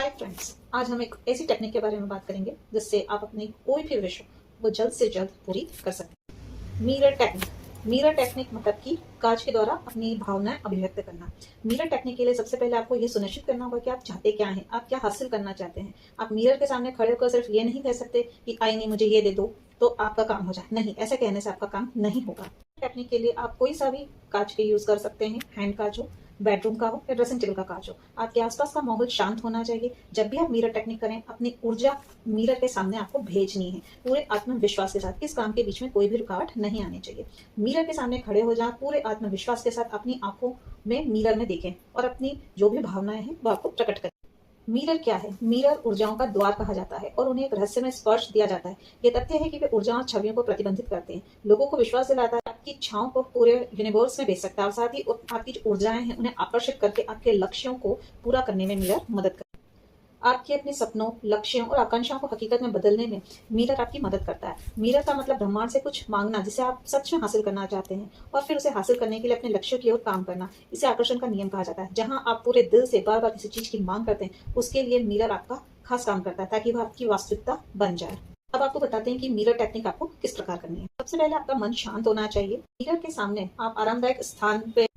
Hi friends, आज हम एक ऐसी टेक्निक के बारे में बात करेंगे जिससे आप अपनी कोई भी विश वो जल्द से जल्द पूरी कर सकते हैं। Mirror technique. मिरर टेक्निक मतलब कि कांच के द्वारा अपनी भावनाएं अभिव्यक्त करना। मिरर टेक्निक के लिए सबसे पहले आपको ये सुनिश्चित करना होगा कि आप चाहते क्या हैं, आप क्या हासिल करना चाहते हैं। आप मिरर के सामने खड़े होकर सिर्फ ये नहीं कह सकते कि आई नहीं मुझे ये दे दो तो आपका काम हो जाए। नहीं, ऐसे कहने से आपका काम नहीं होगा। टेक्निक के लिए आप कोई सा भी कांच के यूज कर सकते हैं, हैंड कांच हो, बेडरूम का हो या ड्रेसिंग टेबल का कांच हो। आपके आसपास का माहौल शांत होना चाहिए। जब भी आप मिरर टेक्निक करें, अपनी ऊर्जा मिरर के सामने आपको भेजनी है पूरे आत्मविश्वास के साथ। इस काम के बीच में कोई भी रुकावट नहीं आनी चाहिए। मिरर के सामने खड़े हो जाएं, पूरे आत्मविश्वास के साथ अपनी आंखों में मिरर में देखें और अपनी जो भी भावनाएं हैं वो आपको प्रकट करें। मिरर क्या है? मिरर ऊर्जाओं का द्वार कहा जाता है और उन्हें एक रहस्यमय स्पर्श दिया जाता है। ये तथ्य है कि वे ऊर्जाओं और छवियों को प्रतिबंधित करते हैं, लोगों को विश्वास दिलाता है, आपकी इच्छाओं को पूरे यूनिवर्स में भेज सकता है और साथ ही आपकी जो ऊर्जाएं हैं उन्हें आकर्षित करके आपके लक्ष्यों को पूरा करने में मिरर मदद करता है। आपके अपने सपनों, लक्ष्यों और आकांक्षाओं को हकीकत में बदलने में मिरर आपकी मदद करता है। मिरर का मतलब ब्रह्मांड से कुछ मांगना जिसे आप सच में हासिल करना चाहते हैं और फिर उसे हासिल करने के लिए अपने लक्ष्यों की ओर काम करना। इसे आकर्षण का नियम कहा जाता है। जहां आप पूरे दिल से बार बार किसी चीज की मांग करते हैं, उसके लिए मिरर आपका खास काम करता है ताकि वह आपकी वास्तविकता बन जाए। अब आपको बताते हैं कि मिरर टेक्निक आपको किस प्रकार करनी है। सबसे पहले आपका मन शांत होना चाहिए। मिरर के सामने आप आरामदायक स्थान पे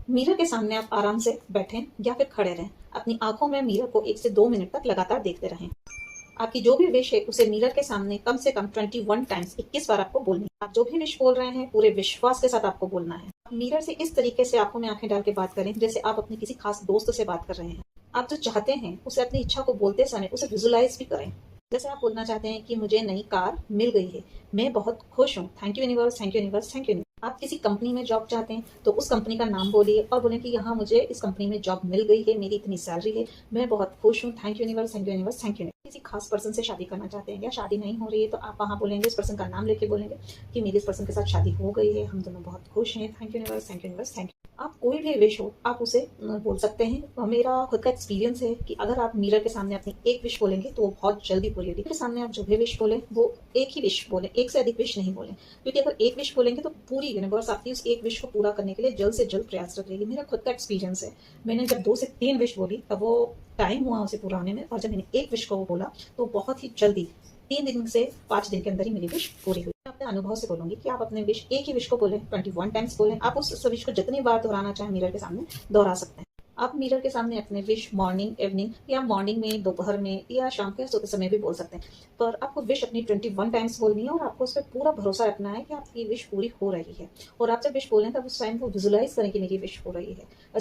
मिरर के सामने आप आराम से बैठें या फिर खड़े रहें। अपनी आंखों में मिरर को 1 से 2 मिनट तक लगातार देखते रहें। आपकी जो भी विश है उसे मिरर के सामने कम से कम 21 टाइम्स 21 बार आपको बोलनी है। आप जो भी विश बोल रहे हैं पूरे विश्वास के साथ आपको बोलना है। मिरर से इस तरीके से आंखों में आंखें डाल के बात करें जैसे आप अपने किसी खास दोस्त से बात कर रहे हैं। आप जो चाहते हैं उसे अपनी इच्छा को बोलते समय उसे विजुलाइज भी करें। जैसे आप बोलना चाहते हैं कि मुझे नई कार मिल गई है, मैं बहुत खुश हूँ, thank you universe, thank you universe, thank you. आप किसी कंपनी में जॉब चाहते हैं तो उस कंपनी का नाम बोलिए और बोलें कि यहाँ मुझे इस कंपनी में जॉब मिल गई है, मेरी इतनी सैलरी है, मैं बहुत खुश हूँ, thank you universe, thank you universe, thank you. किसी खास पर्सन से शादी करना चाहते हैं या शादी नहीं हो रही है तो आप वहाँ बोलेंगे, इस पर्सन का नाम लेके बोलेंगे कि मेरी इस पर्सन के साथ शादी हो गई है, हम दोनों बहुत खुश हैं, thank you universe, thank you universe, thank you. आप कोई भी विश हो आप उसे बोल सकते हैं। मेरा खुद का एक्सपीरियंस है कि अगर आप मिरर के सामने अपनी एक विश बोलेंगे तो वो बहुत जल्दी पूरी होगी। के सामने आप जो भी विश बोले वो एक ही विश बोले, एक से अधिक विश नहीं बोले, क्योंकि अगर एक विश बोलेंगे तो पूरी यूनिवर्स आपकी उस एक विश को पूरा करने के लिए जल्द से जल्द प्रयासरत रहेगी। मेरा खुद का एक्सपीरियंस है। मैंने जब 2 से 3 विश बोली तब वो टाइम हुआ उसे पूरा होने में, और जब मैंने एक विश को वो बोला तो बहुत ही जल्दी 3 दिन से 5 दिन के अंदर ही मेरी विश पूरी हुई। मैं अपने अनुभव से बोलूंगी कि आप अपने विश एक ही विश को बोले, 21 टाइम्स बोले। आप उस विश को जितनी बार दोहराना चाहें मिरर के सामने दोहरा सकते हैं। आप मिरर के सामने अपने विश मॉर्निंग, इवनिंग या मॉर्निंग में, दोपहर में या शाम के सोते समय भी बोल सकते हैं। पर आपको विश अपनी 21 टाइम्स बोलनी है और आपको उस पर पूरा भरोसा रखना है कि आपकी विश पूरी हो रही है। और आप जब विश बोलें तब उस टाइम को विजुलाइज करें कि मेरी विश हो रही है। और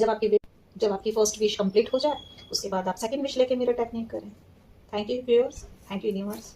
जब आपकी फर्स्ट विश कंप्लीट हो जाए उसके बाद आप सेकंड विश लेके मिरर टेक्निक करें। Thank you viewers, thank you universe.